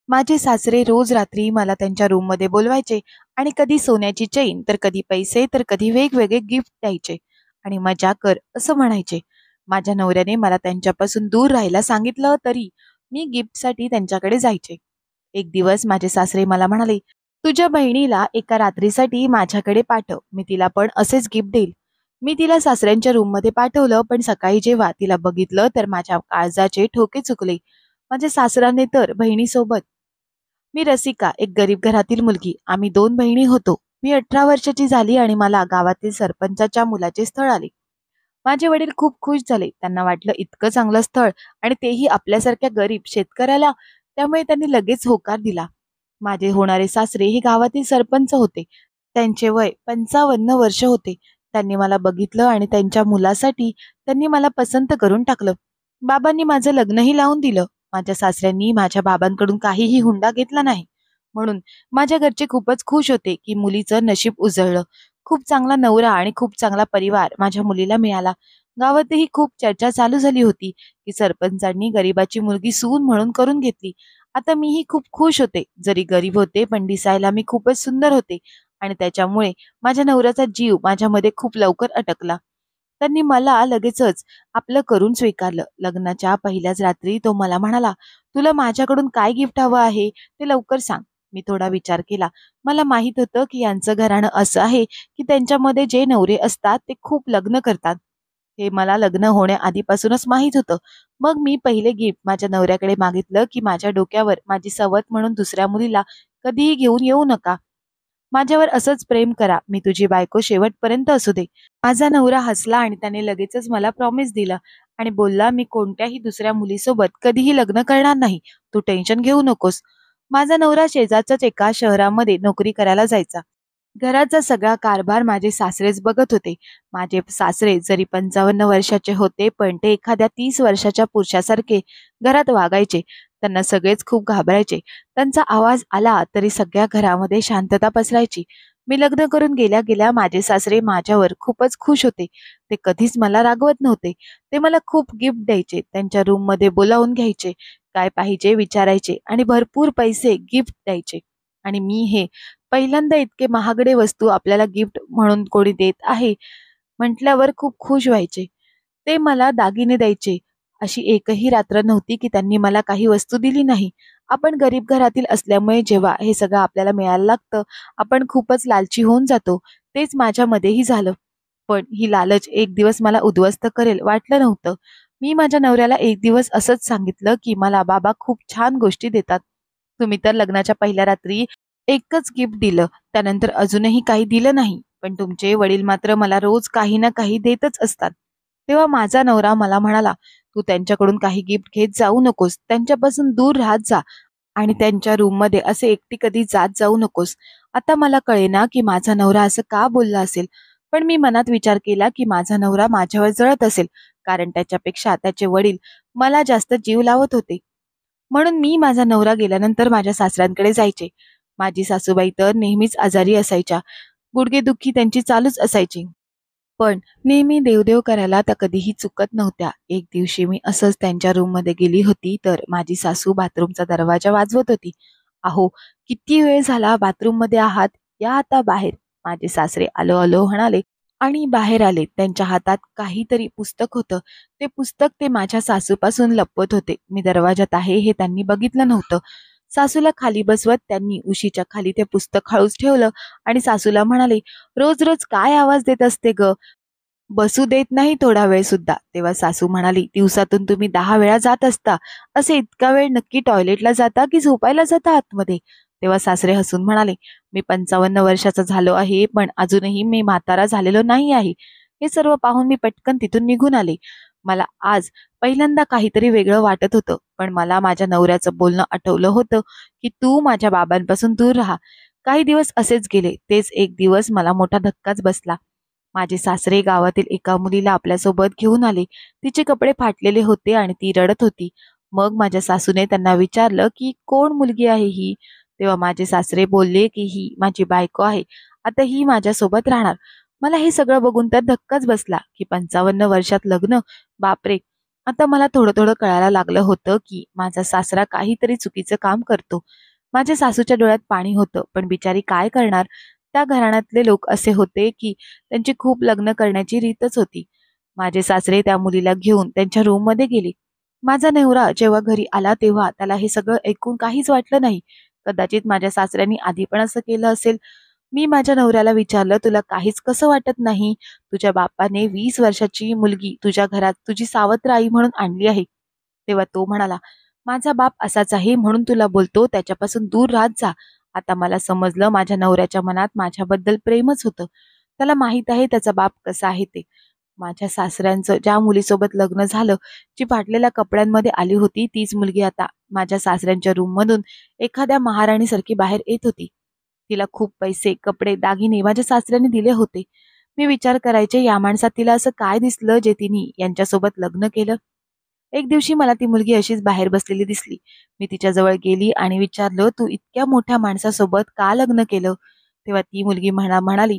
माझे सासरे रोज रात्री मला त्यांच्या रूममध्ये बोलवायचे आणि कधी सोन्याची चेन तर कधी पैसे तर कधी वेगवेगळे गिफ्ट द्यायचे आणि मजा कर असं म्हणायचे. माझ्या नवऱ्याने मला त्यांच्यापासून दूर राहायला सांगितलं तरी मी गिफ्टसाठी त्यांच्याकडे जायचे. एक दिवस माझे सासरे मला म्हणाले, तुझ्या बहिणीला एका रात्रीसाठी माझ्याकडे पाठव, मी तिला पण असेच गिफ्ट देईल. मी तिला सासऱ्यांच्या रूममध्ये पाठवलं, पण सकाळी जेव्हा तिला बघितलं तर माझ्या काळजाचे ठोके चुकले. माझ्या सासराने तर बहिणीसोबत. मी रसिका, एक गरीब घरातील मुलगी. आम्ही दोन बहिणी होतो. मी 18 वर्षाची झाली आणि मला गावातील सरपंचाच्या मुलाचे स्थळ आले. माझे वडील खूप खुश झाले. त्यांना वाटलं इतकं चांगलं स्थळ आणि तेही आपल्यासारख्या गरीब शेतकऱ्याला, त्यामुळे त्यांनी लगेच होकार दिला. माझे होणारे सासरे हे गावातील सरपंच होते. त्यांचे वय 55 वर्ष होते. त्यांनी मला बघितलं आणि त्यांच्या मुलासाठी त्यांनी मला पसंत करून टाकलं. बाबांनी माझं लग्नही लावून दिलं. माझ्या सासऱ्यांनी माझ्या बाबांकडून काहीही हुंडा घेतला नाही. म्हणून माझ्या घरचे खूपच खुश होते की मुलीचं नशीब उजळलं. खूप चांगला नवरा आणि खूप चांगला परिवार माझ्या मुलीला मिळाला. गावातही खूप चर्चा चालू झाली होती की सरपंचांनी गरिबाची मुलगी सून म्हणून करून घेतली. आता मीही खूप खुश होते. जरी गरीब होते पण दिसायला मी खूपच सुंदर होते आणि त्याच्यामुळे माझ्या नवऱ्याचा जीव माझ्यामध्ये खूप लवकर अटकला. त्यांनी मला लगेचच आपलं करून स्वीकारलं. लग्नाच्या पहिल्याच रात्री तो मला म्हणाला, तुला माझ्याकडून काय गिफ्ट हवं आहे ते लवकर सांग. मी थोडा विचार केला. मला माहित होतं की यांचं घराणं असं आहे की त्यांच्यामध्ये जे नवरे असतात ते खूप लग्न करतात. हे मला लग्न होण्याआधीपासूनच माहित होतं. मग मी पहिले गिफ्ट माझ्या नवऱ्याकडे मागितलं की माझ्या डोक्यावर माझी सवत म्हणून दुसऱ्या मुलीला कधीही घेऊन येऊ नका. माझ्यावर असंच प्रेम करा. मी तुझी बायको शेवटपर्यंत असू दे. माझा नवरा हसला आणि त्याने लगेचच मला प्रॉमिस दिला आणि बोलला, मी कोणत्याही दुसऱ्या मुलीसोबत कधीही लग्न करणार नाही. तू टेन्शन घेऊ नकोस. माझा नवरा शेजारच्याच एका शहरामध्ये नोकरी करायला जायचा. घराचा सगळा कारभार माझे सासरेच बघत होते. माझे सासरे जरी 55 वर्षाचे होते, पण ते एखाद्या 30 वर्षाच्या पुरुषासारखे घरात वागायचे. त्यांना सगळेच खूप घाबरायचे. त्यांचा आवाज आला तरी सगळ्या घरामध्ये शांतता पसरायची. मी लग्न करून गेल्या गेल्या माझे सासरे माझ्यावर खूपच खुश होते. ते कधीच मला रागवत नव्हते. ते मला खूप गिफ्ट द्यायचे. त्यांच्या रूममध्ये बोलावून घ्यायचे. काय पाहिजे विचारायचे आणि भरपूर पैसे गिफ्ट द्यायचे. आणि मी हे पहिल्यांदा इतके महागडे वस्तू आपल्याला गिफ्ट म्हणून कोणी देत आहे म्हटल्यावर खूप खुश व्हायचे. ते मला दागिने द्यायचे. अशी एकही रात्र नव्हती की त्यांनी मला काही वस्तू दिली नाही. आपण गरीब घरातील असल्यामुळे जेव्हा हे सगळं आपल्याला मिळायला लागतं, आपण खूपच लालची होऊन जातो. तेच माझ्यामध्येही झालं. पण ही लालच एक दिवस मला उद्ध्वस्त करेल वाटलं नव्हतं. मी माझ्या नवऱ्याला एक दिवस असंच सांगितलं की मला बाबा खूप छान गोष्टी देतात. तुम्ही तर लग्नाच्या पहिल्या रात्री एकच गिफ्ट दिलं, त्यानंतर अजूनही काही दिलं नाही. पण तुमचे वडील मात्र मला रोज काही ना काही देतच असतात. तेव्हा माझा नवरा मला म्हणाला, तू त्यांच्याकडून काही गिफ्ट घेत जाऊ नकोस. त्यांच्यापासून दूर राहत जा आणि त्यांच्या रूममध्ये असे एकटी कधी जात जाऊ नकोस. आता मला कळेना की माझा नवरा असं का बोलला असेल. पण मी मनात विचार केला की माझा नवरा माझ्यावर जळत असेल, कारण त्याच्यापेक्षा त्याचे वडील मला जास्त जीव लावत होते. म्हणून मी माझा नवरा गेल्यानंतर माझ्या सासऱ्यांकडे जायचे. माझी सासूबाई तर नेहमीच आजारी असायच्या. गुडघेदुखी त्यांची चालूच असायची. पण नेहमी देवदेव करायला त्या कधीही चुकत नव्हत्या. एक दिवशी मी असंच त्यांच्या रूममध्ये गेली होती, तर माझी सासू बाथरूमचा दरवाजा वाजवत होती. "अहो, किती वेळ झाला बाथरूममध्ये आहात? या आता बाहेर." माझे सासरे आलो आलो म्हणाले आणि बाहेर आले. त्यांच्या हातात काहीतरी पुस्तक होतं. ते पुस्तक ते माझ्या सासूपासून लपवत होते. मी दरवाजात आहे हे त्यांनी बघितलं नव्हतं. सासूला खाली बसवत त्यांनी उशीच्या खाली ते पुस्तक हळूच ठेवलं आणि सासूला म्हणाले, "रोज रोज काय आवाज देत असते ग? बसू देत नाही थोडा वेळ सुद्धा." तेव्हा सासू म्हणाली, "दिवसातून तुम्ही 10 वेळा जात असता. असे इतका वेळ नक्की टॉयलेटला जाता की झोपायला जाता आतमध्ये?" तेव्हा सासरे हसून म्हणाले, "मी 55 वर्षाचा झालो आहे, पण अजूनही मी म्हातारा झालेलो नाही आहे." हे सर्व पाहून मी पटकन तिथून निघून आले. मला आज पहिल्यांदा काहीतरी वेगळं वाटत होतं. पण मला माझ्या नवऱ्याचं बोलणं आठवलं होतं की तू माझ्या बाबांपासून दूर राहा. काही दिवस असेच गेले. तेच एक दिवस मला मोठा धक्काच बसला. माझे सासरे गावातील एका मुलीला आपल्यासोबत घेऊन आले. तिचे कपडे फाटलेले होते आणि ती रडत होती. मग माझ्या सासूने त्यांना विचारलं की कोण मुलगी आहे ही? तेव्हा माझे सासरे बोलले की ही माझी बायको आहे. आता ही माझ्यासोबत राहणार. मला हे सगळं बघून तर धक्काच बसला की 55 वर्षात लग्न, बापरे. आता मला थोडं-थोडं कळायला लागलं होतं, की माझा सासरा काहीतरी चुकीचं काम करतो. माझ्या सासूच्या डोळ्यात पाणी होतं, पण बिचारी काय करणार? त्या घराण्यातले लोक असे होते, की त्यांची खूप लग्न करण्याची रीतच होती. माझे सासरे त्या मुलीला घेऊन त्यांच्या रूममध्ये गेले. माझा नवरा जेव्हा घरी आला तेव्हा त्याला हे सगळं ऐकून काहीच वाटलं नाही. कदाचित माझ्या सासऱ्यांनी आधी पण असं केलं असेल. मी माझ्या नवऱ्याला विचारलं, "तुला काहीच कसं वाटत नाही? तुझ्या बापाने 20 वर्षाची मुलगी तुझ्या घरात तुझी सावत्र आई म्हणून आणली आहे." तेव्हा तो म्हणाला, "माझा बाप असाच आहे म्हणून तुला बोलतो, त्याच्यापासून दूर राहत जा." आता मला समजलं माझ्या नवऱ्याच्या मनात माझ्याबद्दल प्रेमच होतं. त्याला माहीत आहे त्याचा बाप कसा आहे ते. माझ्या सासऱ्यांचं ज्या मुलीसोबत लग्न झालं, जी फाटलेल्या कपड्यांमध्ये आली होती, तीच मुलगी आता माझ्या सासऱ्यांच्या रूममधून एखाद्या महाराणीसारखी बाहेर येत होती. तिला खूप पैसे, कपडे, दागिने माझ्या सासऱ्याने दिले होते. मी विचार करायचे या माणसात तिला असं काय दिसलं जे तिने यांच्यासोबत लग्न केलं? एक दिवशी मला ती मुलगी अशीच बाहेर बसलेली दिसली. मी तिच्याजवळ गेली आणि विचारलं, "तू इतक्या मोठ्या माणसासोबत का लग्न केलं?" तेव्हा ती मुलगी म्हणाली,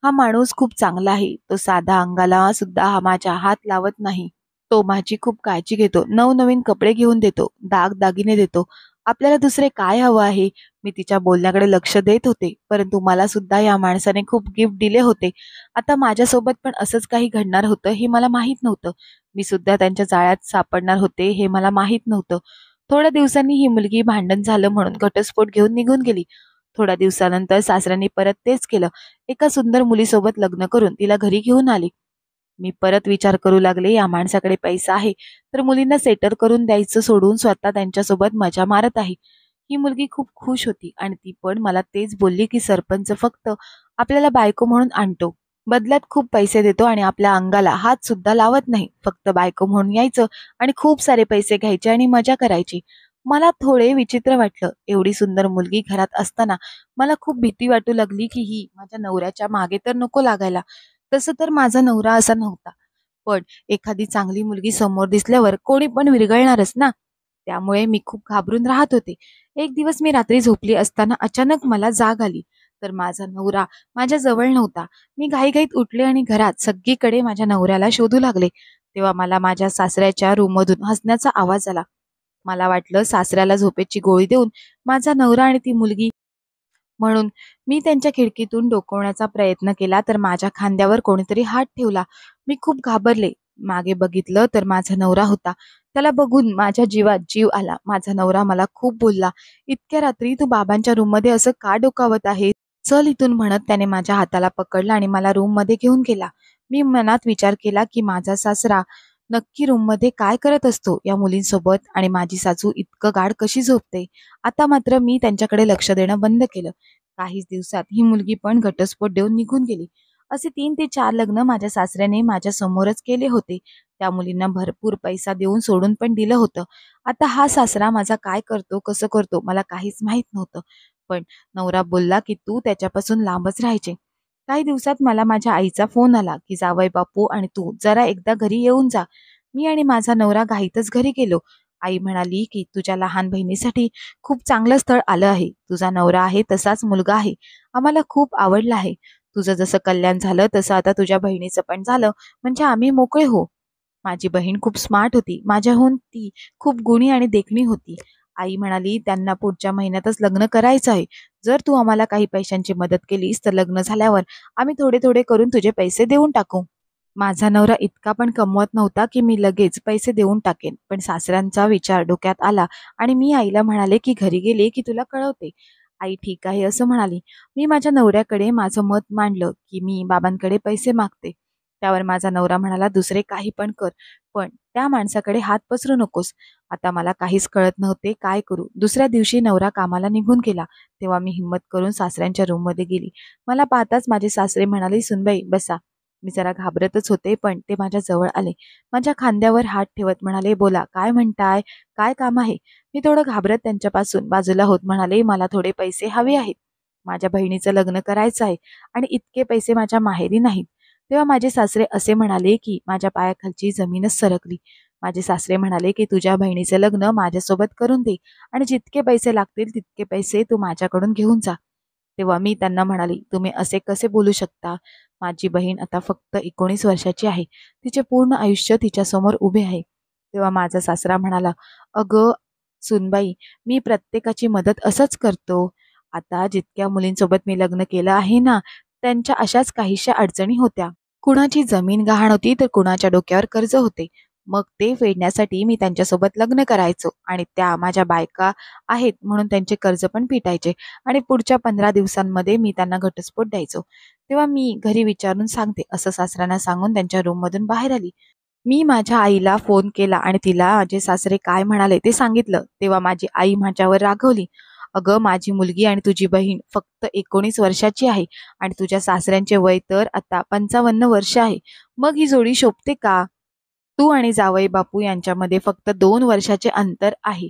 "हा माणूस खूप चांगला आहे. तो साधा अंगाला सुद्धा हा माझ्या हात लावत नाही. तो माझी खूप काळजी घेतो. नवनवीन कपडे घेऊन देतो, दागदागिने देतो. आपल्याला दुसरे काय हवं आहे?" मी तिच्या बोलण्याकडे लक्ष देत होते. परंतु मला सुद्धा या माणसाने खूप गिफ्ट दिले होते. आता माझ्यासोबत पण असंच काही घडणार होतं हे मला माहीत नव्हतं. मी सुद्धा त्यांच्या जाळ्यात सापडणार होते हे मला माहीत नव्हतं. थोड्या दिवसांनी ही मुलगी भांडण झालं म्हणून घटस्फोट घेऊन निघून गेली. थोड्या दिवसानंतर सासऱ्यांनी परत तेच केलं. एका सुंदर मुलीसोबत लग्न करून तिला घरी घेऊन आले. मी परत विचार करू लागले, या माणसाकडे पैसा आहे, तर मुलींना सेटल करून द्यायचं सोडून स्वतः त्यांच्यासोबत मजा मारत आहे. ही मुलगी खूप खुश होती आणि ती पण मला तेच बोलली, की सरपंच फक्त आपल्याला बायको म्हणून आणतो. बदल्यात खूप पैसे देतो आणि आपल्या अंगाला हात सुद्धा लावत नाही. फक्त बायको म्हणून यायचं आणि खूप सारे पैसे घ्यायचे आणि मजा करायची. मला थोडे विचित्र वाटलं. एवढी सुंदर मुलगी घरात असताना मला खूप भीती वाटू लागली, की ही माझ्या नवऱ्याच्या मागे तर नको लागायला. तसं तर माझा नवरा असा नव्हता. पण एखादी चांगली मुलगी समोर दिसल्यावर कोणी पण विरघळणारच ना. त्यामुळे मी खूप घाबरून राहत होते. एक दिवस मी रात्री झोपली असताना अचानक मला जाग आली. तर माझा नवरा माझ्या जवळ नव्हता. मी घाईघाईत उठले आणि घरात सगळीकडे माझ्या नवऱ्याला शोधू लागले. तेव्हा मला माझ्या सासऱ्याच्या रूममधून हसण्याचा आवाज आला. मला वाटलं सासऱ्याला झोपेची गोळी देऊन माझा नवरा आणि ती मुलगी म्हणून मी त्यांच्या खिडकीतून डोकावण्याचा प्रयत्न केला तर माझ्या खांद्यावर कोणीतरी हात ठेवला. मी खूप घाबरले. मागे बघितलं तर माझा नवरा होता. त्याला बघून माझ्या जीवात जीव आला. माझा नवरा मला खूप बोलला, "इतक्या रात्री तू बाबांच्या रूममध्ये असं का डोकावत आहे? चल इथून," म्हणत त्याने माझ्या हाताला पकडलं आणि मला रूममध्ये घेऊन गेला. मी मनात विचार केला की माझा सासरा नक्की रूममध्ये काय करत असतो या मुलींसोबत आणि माझी सासू इतकं गाढ कशी झोपते. आता मात्र मी त्यांच्याकडे लक्ष देणं बंद केलं. काहीच दिवसात ही मुलगी पण घटस्फोट देऊन निघून गेली. असे 3 ते 4 लग्न माझ्या सासऱ्याने माझ्या समोरच केले होते. त्या मुलींना भरपूर पैसा देऊन सोडून पण दिलं होतं. आता हा सासरा माझा काय करतो, कसं करतो मला काहीच माहीत नव्हतं. पण नवरा बोलला, की "तू त्याच्यापासून लांबच राहायचे." काही दिवसात मला माझ्या आईचा फोन आला, की "जावई बापू आणि तू जरा एकदा घरी येऊन जा." मी आणि माझा नवरा घाईतच घरी गेलो. आई म्हणाली, की "तुझ्या लहान बहिणीसाठी खूप चांगलं स्थळ आलं आहे. तुझा नवरा आहे तसाच मुलगा आहे. आम्हाला खूप आवडला आहे. तुझं जसं कल्याण झालं तसं आता तुझ्या बहिणीचं पण झालं म्हणजे आम्ही मोकळे हो." माझी बहीण खूप स्मार्ट होती. माझ्याहून ती खूप गुणी आणि देखणी होती. आई म्हणाली, "त्यांना पुढच्या महिन्यातच लग्न करायचं आहे. जर तू आम्हाला काही पैशांची मदत केलीस तर लग्न झाल्यावर आम्ही थोडे-थोडे करून तुझे पैसे देऊन टाकू." माझा नवरा इतका पण कमवत नव्हता, की मी लगेच पैसे देऊन टाकेन. पण सासऱ्यांचा विचार डोक्यात आला आणि मी आईला म्हणाले, की "घरी गेले की तुला कळवते." आई "ठीक आहे," असं म्हणाली. मी माझ्या नवऱ्याकडे माझं मत मांडलं, की मी बाबांकडे पैसे मागते. त्यावर माझा नवरा म्हणाला, "दुसरे काही पण कर, पण त्या माणसाकडे हात पसरू नकोस." आता मला काहीच कळत नव्हते काय करू. दुसऱ्या दिवशी नवरा कामाला निघून गेला. तेव्हा मी हिम्मत करून सासऱ्यांच्या रूममध्ये गेली. मला पाहताच माझे सासरे म्हणाले, "सुनबाई बसा." मी जरा घाबरतच होते, पण ते माझ्या जवळ आले. माझ्या खांद्यावर हात ठेवत म्हणाले, "बोला, काय म्हणताय? काय काम आहे?" मी थोडं घाबरत त्यांच्यापासून बाजूला होत म्हणाले, "मला थोडे पैसे हवे आहेत. माझ्या बहिणीचं लग्न करायचं आहे आणि इतके पैसे माझ्या माहेरी नाहीत." तेव्हा माझे सासरे असे म्हणाले, की माझ्या पायाखालची जमीनच सरकली. माझे सासरे म्हणाले, की "तुझ्या बहिणीचं लग्न माझ्यासोबत करून दे आणि जितके पैसे लागतील तितके पैसे तू माझ्याकडून घेऊन जा." तेव्हा मी त्यांना म्हणाली, "तुम्ही असे कसे बोलू शकता? माझी बहीण आता फक्त 19 वर्षाची आहे. तिचे पूर्ण आयुष्य तिच्यासमोर उभे आहे. तेव्हा माझा सासरा म्हणाला, "अगं सुनबाई, मी प्रत्येकाची मदत असंच करतो. आता जितक्या मुलींसोबत मी लग्न केलं आहे ना, त्यांच्या अशाच काहीशा अडचणी होत्या. कुणाची जमीन गहाण होती तर कुणाच्या डोक्यावर कर्ज होते. मग ते फेडण्यासाठी मी त्यांच्यासोबत लग्न करायचो आणि त्या माझ्या बायका आहेत म्हणून त्यांचे कर्ज पण फिटायचे आणि पुढच्या 15 दिवसांमध्ये मी त्यांना घटस्फोट द्यायचो. तेव्हा मी घरी विचारून सांगते," असं सासऱ्यांना सांगून त्यांच्या रूममधून बाहेर आली. मी माझ्या आईला फोन केला आणि तिला माझे सासरे काय म्हणाले ते सांगितलं. तेव्हा माझी आई माझ्यावर रागवली. "अगं माझी मुलगी आणि तुझी बहीण फक्त 19 वर्षाची आहे आणि तुझ्या सासऱ्यांचे वय तर आता 55 वर्ष आहे. मग ही जोडी शोभते का? तू आणि जावई बापू यांच्यामध्ये फक्त 2 वर्षाचे अंतर आहे.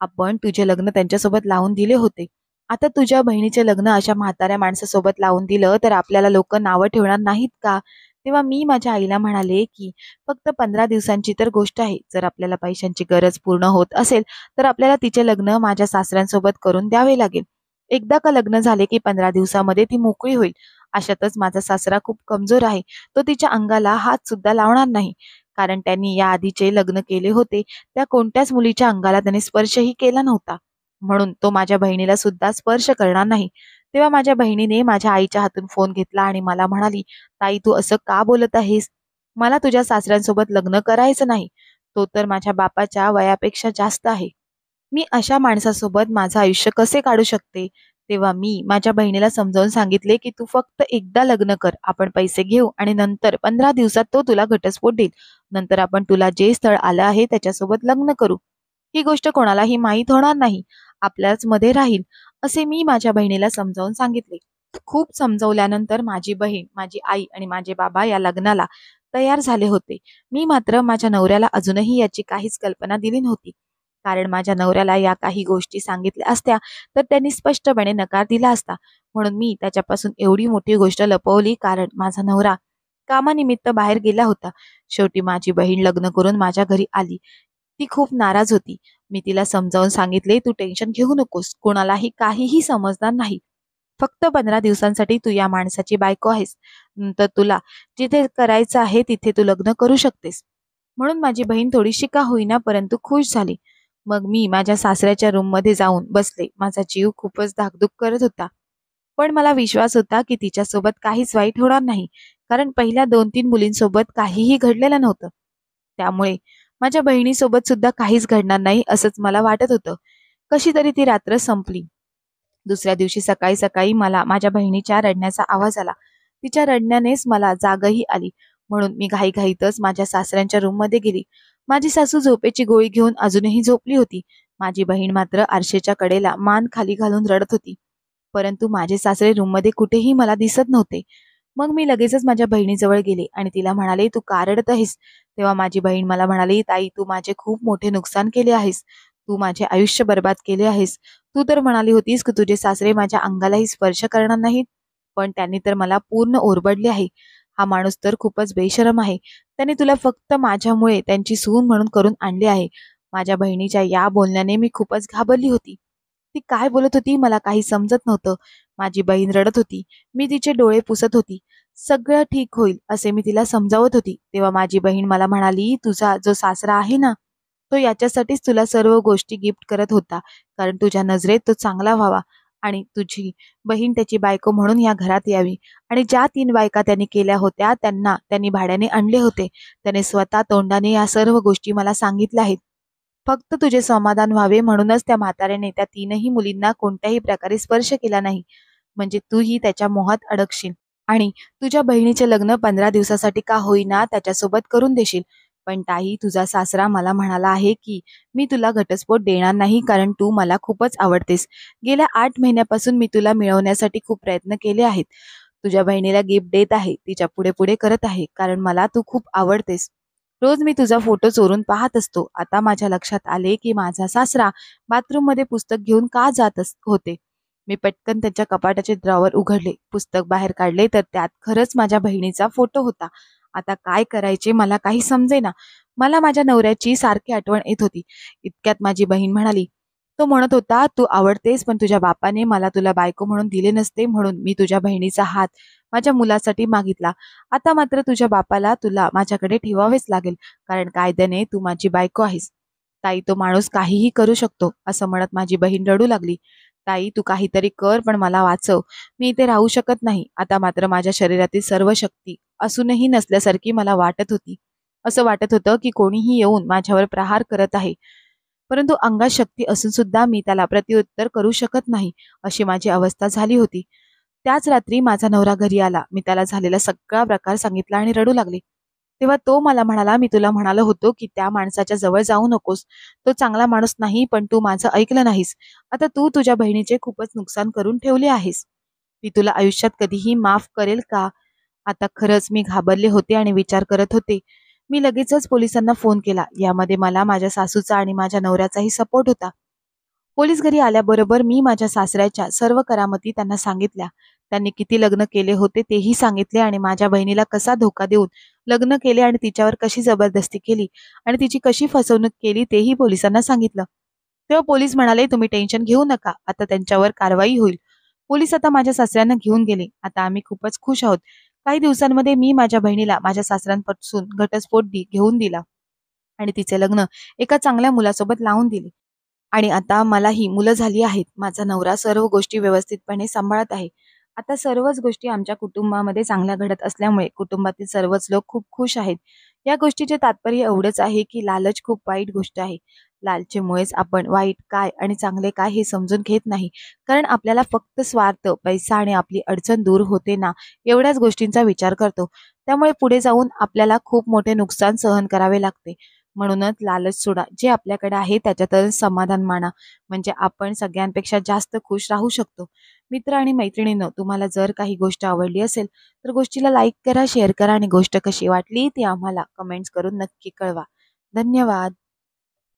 आपण तुझे लग्न त्यांच्यासोबत लावून दिले होते. आता तुझ्या बहिणीचे लग्न अशा म्हाताऱ्या माणसासोबत लावून दिलं तर आपल्याला लोकं नावं ठेवणार नाहीत का?" तेव्हा मी माझ्या आईला म्हणाले, की "फक्त 15 दिवसांची तर गोष्ट आहे. जर आपल्याला पैशांची गरज पूर्ण होत असेल, तर आपल्याला तिचे लग्न माझ्या सासऱ्यांसोबत करून द्यावे लागेल. एकदा का लग्न झाले की 15 दिवसामध्ये ती मोकळी होईल. अशातच माझा सासरा खूप कमजोर आहे. तो तिच्या अंगाला हात सुद्धा लावणार नाही. कारण त्यांनी या आधीचे लग्न केले होते, त्या कोणत्याच मुलीच्या अंगाला त्याने स्पर्शही केला नव्हता. म्हणून तो माझ्या बहिणीला सुद्धा स्पर्श करणार नाही." तेव्हा माझ्या बहिणीने माझ्या आईच्या हातून फोन घेतला आणि मला म्हणाली, "ताई तू असं का बोलत आहेस? मला तुझ्या सासऱ्यांसोबत लग्न करायचं नाही. तो तर माझ्या बापाच्या वयापेक्षा जास्त आहे. मी अशा माणसासोबत माझं आयुष्य कसे काढू शकते?" तेव्हा मी माझ्या बहिणीला समजावून सांगितले, की "तू फक्त एकदा लग्न कर. आपण पैसे घेऊ आणि नंतर 15 दिवसात तो तुला घटस्फोट देईल. नंतर आपण तुला जे स्थळ आलं आहे त्याच्यासोबत लग्न करू. ही गोष्ट कोणालाही माहीत होणार नाही. आपल्याच मध्ये राहील." असे मी माझ्या बहिणीला समजावून सांगितले. खूप समजवल्यानंतर माझी बहीण, माझी आई आणि माझे बाबा या लग्नाला तयार झाले होते. मी मात्र माझ्या नवऱ्याला अजूनही याची काहीच कल्पना दिली नव्हती. कारण माझ्या नवऱ्याला या काही गोष्टी सांगितल्या असत्या तर त्यांनी स्पष्टपणे नकार दिला असता. म्हणून मी त्याच्यापासून एवढी मोठी गोष्ट लपवली कारण माझा नवरा कामानिमित्त बाहेर गेला होता. शेवटी माझी बहीण लग्न करून माझ्या घरी आली. ती खूप नाराज होती. मी तिला समजावून सांगितले, "तू टेन्शन घेऊ नकोस. कोणालाही काहीही समजणार नाही. फक्त 15 दिवसांसाठी तू या माणसाची बायको आहेस. नंतर तुला जिथे करायचं आहे तिथे तू लग्न करू शकतेस." म्हणून माझी बहीण थोडीशी का होईना परंतु खुश झाली. मग मी माझ्या सासऱ्याच्या रूममध्ये जाऊन बसले. माझा जीव खूपच धाकधूक करत होता. पण मला विश्वास होता की तिच्यासोबत काहीच वाईट होणार नाही. कारण पहिल्या 2-3 मुलींसोबत काहीही घडलेलं नव्हतं. त्यामुळे माझ्या बहिणीसोबत सुद्धा काहीच घडणार नाही असंच मला वाटत होतं. कशी तरी ती रात्र संपली. दुसऱ्या दिवशी सकाळी सकाळी मला माझ्या बहिणीच्या रडण्याचा आवाज आला. तिच्या रडण्यानेच मला जागही आली. म्हणून मी घाईघाईतच माझ्या सासऱ्यांच्या रूममध्ये गेली. माझी सासू झोपेची गोळी घेऊन अजूनही झोपली होती. माझी बहीण मात्र आरशेच्या कडेला मान खाली घालून रडत होती. परंतु माझे सासरे रूममध्ये कुठेही मला दिसत नव्हते. मग मी लगेचच माझ्या बहिणीजवळ गेले आणि तिला म्हणाले, "तू का रडत आहेस?" तेव्हा माझी बहीण मला म्हणाली, "ताई तू माझे खूप मोठे नुकसान केले आहेस. तू माझे आयुष्य बर्बाद केले आहेस. तू तर म्हणाली होतीस की तुझे सासरे माझ्या अंगालाही स्पर्श करणार नाहीत. पण त्यांनी तर मला पूर्ण ओरबडले आहे. हा माणूस तर खूपच बेशरम आहे. त्याने तुला फक्त माझ्यामुळे त्यांची सून म्हणून करून आणले आहे." माझ्या बहिणीच्या या बोलण्याने मी खूपच घाबरली होती. ती काय बोलत होती मला काही समजत नव्हतं. माझी बहीण रडत होती. मी तिचे डोळे पुसत होती. "सगळं ठीक होईल," असे मी तिला समजावत होती. तेव्हा माझी बहीण मला म्हणाली, "तुझा जो सासरा आहे ना, तो याच्यासाठीच तुला सर्व गोष्टी गिफ्ट करत होता. कारण तुझ्या नजरेत तो चांगला व्हावा आणि तुझी बहीण त्याची बायको म्हणून या घरात यावी. आणि ज्या 3 बायका त्यांनी केल्या होत्या त्यांना त्यांनी भाड्याने आणले होते. त्याने स्वतः तोंडाने या सर्व गोष्टी मला सांगितल्या आहेत. फक्त तुझे समाधान व्हावे म्हणूनच त्या म्हाताऱ्याने त्या 3ही मुलींना कोणत्याही प्रकारे स्पर्श केला नाही. म्हणजे तूही त्याच्या मोहात अडकशील आणि तुझ्या बहिणीचे लग्न 15 दिवसासाठी का होईना त्याच्यासोबत करून देशील. पण ताई तुझा सासरा मला म्हणाला आहे की मी तुला घटस्फोट देणार नाही कारण तू मला खूपच आवडतेस. गेल्या 8 महिन्यापासून मी तुला मिळवण्यासाठी खूप प्रयत्न केले आहेत. तुझ्या बहिणीला गिफ्ट देत आहे, तिच्या पुढे पुढे करत आहे कारण मला तू खूप आवडतेस. रोज मी तुझा फोटो चोरून पाहत असतो. आता माझ्या लक्षात आले की माझा सासरा बाथरूममध्ये पुस्तक घेऊन का होते. मी पटकन त्याच्या कपाटाचे ड्रॉवर उघडले. पुस्तक बाहेर काढले तर त्यात खरंच माझ्या बहिणीचा फोटो होता. आता काय करायचे मला काही समजेना. मला माझ्या नवऱ्याची सारखी आठवण येत होती. इतक्यात माझी बहीण म्हणाली, "तो म्हणत होता तू आवडतेस पण तुझ्या बापाने मला तुला बायको म्हणून दिले नसते म्हणून मी तुझ्या बहिणीचा हात माझ्या मुलासाठी मागितला. आता मात्र तुझ्या बापाला तुला माझ्याकडे ठेवावेच लागेल, कारण कायद्याने तू माझी बायको आहेस. ताई, तो माणूस काहीही करू शकतो, असं म्हणत माझी बहीण रडू लागली. ताई, तू काहीतरी कर, पण मला वाचव. मी इथे राहू शकत नाही. आता मात्र माझ्या शरीरातील सर्व शक्ती असूनही नसल्यासारखी मला वाटत होती. असं वाटत होतं की कोणीही येऊन माझ्यावर प्रहार करत आहे, परंतु अंगात शक्ती असून सुद्धा मी त्याला प्रत्युत्तर करू शकत नाही, अशी माझी अवस्था झाली होती. त्याच रात्री माझा नवरा घरी आला. मी त्याला झालेला सगळा प्रकार सांगितला आणि रडू लागले. तेव्हा तो मला म्हणाला, मी तुला म्हणालो होतो की त्या माणसाच्या जवळ जाऊ नकोस. तो चांगला माणूस नाही, पण तू माझं ऐकलं नाहीस. आता तू तुझ्या बहिणीचे खूपच नुकसान करून ठेवले आहेस. ती तुला आयुष्यात कधीही माफ करेल का? आता खरंच मी घाबरले होते आणि विचार करत होते. मी लगेचच पोलिसांना फोन केला. यामध्ये मला माझ्या सासूचा आणि माझ्या नवऱ्याचाही सपोर्ट होता. पोलीस घरी आल्याबरोबर मी माझ्या सासऱ्याच्या सर्व करामती त्यांना सांगितल्या. त्यांनी किती लग्न केले होते तेही सांगितले आणि माझ्या बहिणीला कसा धोका देऊन लग्न केले आणि तिच्यावर कशी जबरदस्ती केली आणि तिची कशी फसवणूक केली तेही पोलिसांना सांगितलं. तेव्हा पोलीस म्हणाले, तुम्ही टेन्शन घेऊ नका, आता त्यांच्यावर कारवाई होईल. पोलीस आता माझ्या सासऱ्यांना घेऊन गेले. आता आम्ही खूपच खुश आहोत. काही दिवसांमध्ये मी माझ्या बहिणीला माझ्या सासऱ्यांपासून घटस्फोट घेऊन दिला आणि तिचे लग्न एका चांगल्या मुलासोबत लावून दिले. आणि आता मलाही मुलं झाली आहेत. माझा नवरा सर्व गोष्टी व्यवस्थितपणे सांभाळत आहे. आता सर्वच गोष्टी आमच्या कुटुंबामध्ये चांगल्या घडत असल्यामुळे कुटुंबातील सर्वच लोक खूप खुश आहेत. या गोष्टीचे तात्पर्य एवढंच आहे की लालच खूप वाईट गोष्ट आहे. लालचेमुळेच आपण वाईट काय आणि चांगले काय हे समजून घेत नाही. कारण आपल्याला फक्त स्वार्थ, पैसा आणि आपली अडचण दूर होते ना, एवढ्याच गोष्टींचा विचार करतो. त्यामुळे पुढे जाऊन आपल्याला खूप मोठे नुकसान सहन करावे लागते. म्हणूनच लालच सोडा. जे आपल्याकडे आहे त्याच्यातच समाधान माना. म्हणजे आपण सगळ्यांपेक्षा जास्त खुश राहू शकतो. मित्र आणि मैत्रिणींनो, तुम्हाला जर काही गोष्ट आवडली असेल तर गोष्टीला लाईक करा, शेअर करा आणि गोष्ट कशी वाटली ती आम्हाला कमेंट्स करून नक्की कळवा. धन्यवाद.